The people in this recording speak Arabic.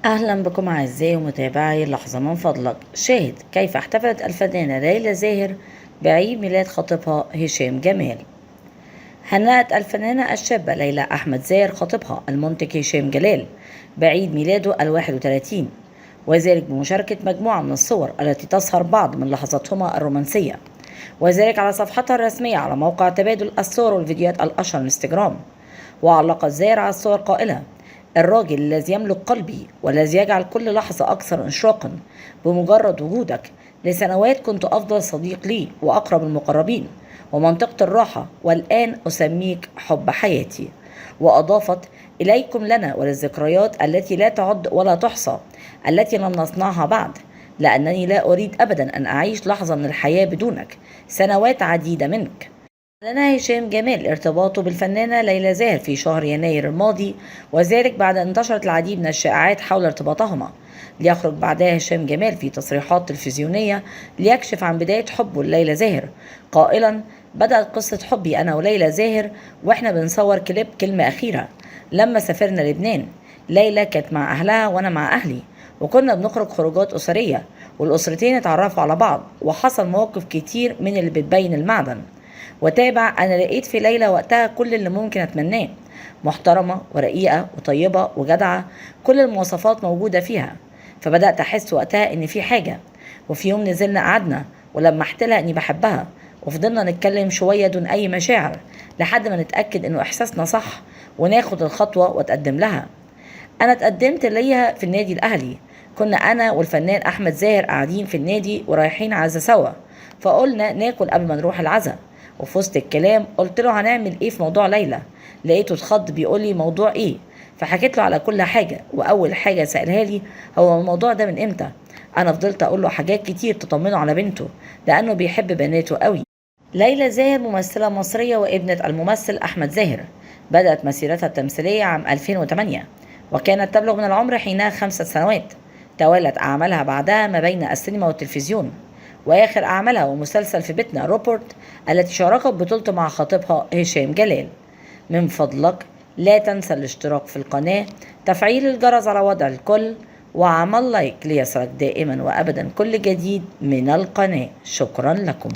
أهلا بكم أعزائي ومتابعي اللحظة. من فضلك شاهد كيف احتفلت الفنانة ليلى زاهر بعيد ميلاد خطيبها هشام جمال. هنأت الفنانة الشابة ليلى أحمد زاهر خطيبها المنتج هشام جلال بعيد ميلاده 31، وذلك بمشاركة مجموعة من الصور التي تظهر بعض من لحظاتهما الرومانسية، وذلك على صفحتها الرسمية على موقع تبادل الصور والفيديوهات الأشهر انستجرام. وعلقت زاهر على الصور قائلة: الراجل الذي يملك قلبي والذي يجعل كل لحظة أكثر إشراقا بمجرد وجودك. لسنوات كنت أفضل صديق لي وأقرب المقربين ومنطقة الراحة، والآن أسميك حب حياتي. وأضافت: إليكم لنا وللذكريات التي لا تعد ولا تحصى التي لم نصنعها بعد، لأنني لا أريد أبدا أن أعيش لحظة من الحياة بدونك، سنوات عديدة منك. أعلن هشام جمال ارتباطه بالفنانة ليلى زاهر في شهر يناير الماضي، وذلك بعد أن انتشرت العديد من الشائعات حول ارتباطهما، ليخرج بعدها هشام جمال في تصريحات تلفزيونية ليكشف عن بداية حبه لليلى زاهر، قائلا: بدأت قصة حبي أنا وليلى زاهر وإحنا بنصور كليب كلمة أخيرة لما سافرنا لبنان. ليلى كانت مع أهلها وأنا مع أهلي، وكنا بنخرج خروجات أسرية، والأسرتين اتعرفوا على بعض، وحصل مواقف كتير من اللي بتبين المعدن. وتابع: أنا لقيت في ليلى وقتها كل اللي ممكن أتمناه، محترمة ورقيقة وطيبة وجدعة، كل المواصفات موجودة فيها. فبدأت أحس وقتها إن في حاجة. وفي يوم نزلنا قعدنا ولمحت لها إني بحبها، وفضلنا نتكلم شوية دون أي مشاعر لحد ما نتأكد إنه إحساسنا صح وناخد الخطوة وأتقدم لها. أنا اتقدمت ليها في النادي الأهلي، كنا أنا والفنان أحمد زاهر قاعدين في النادي ورايحين عزا سوا، فقلنا ناكل قبل ما نروح العزا. وفي وسط الكلام قلت له: هنعمل ايه في موضوع ليلى؟ لقيته اتخض بيقول لي: موضوع ايه؟ فحكيت له على كل حاجه، واول حاجه سالها لي: هو الموضوع ده من امتى؟ انا فضلت اقول له حاجات كتير تطمنه على بنته، لانه بيحب بناته قوي. ليلى زاهر ممثله مصريه وابنه الممثل احمد زاهر، بدات مسيرتها التمثيليه عام 2008، وكانت تبلغ من العمر حينها 5 سنوات. توالت اعمالها بعدها ما بين السينما والتلفزيون، وآخر أعمالها ومسلسل في بيتنا روبرت التي شاركت بطولته مع خطيبها هشام جلال. من فضلك لا تنسى الاشتراك في القناة، تفعيل الجرس على وضع الكل، وعمل لايك ليصلك دائما وأبدا كل جديد من القناة. شكرا لكم.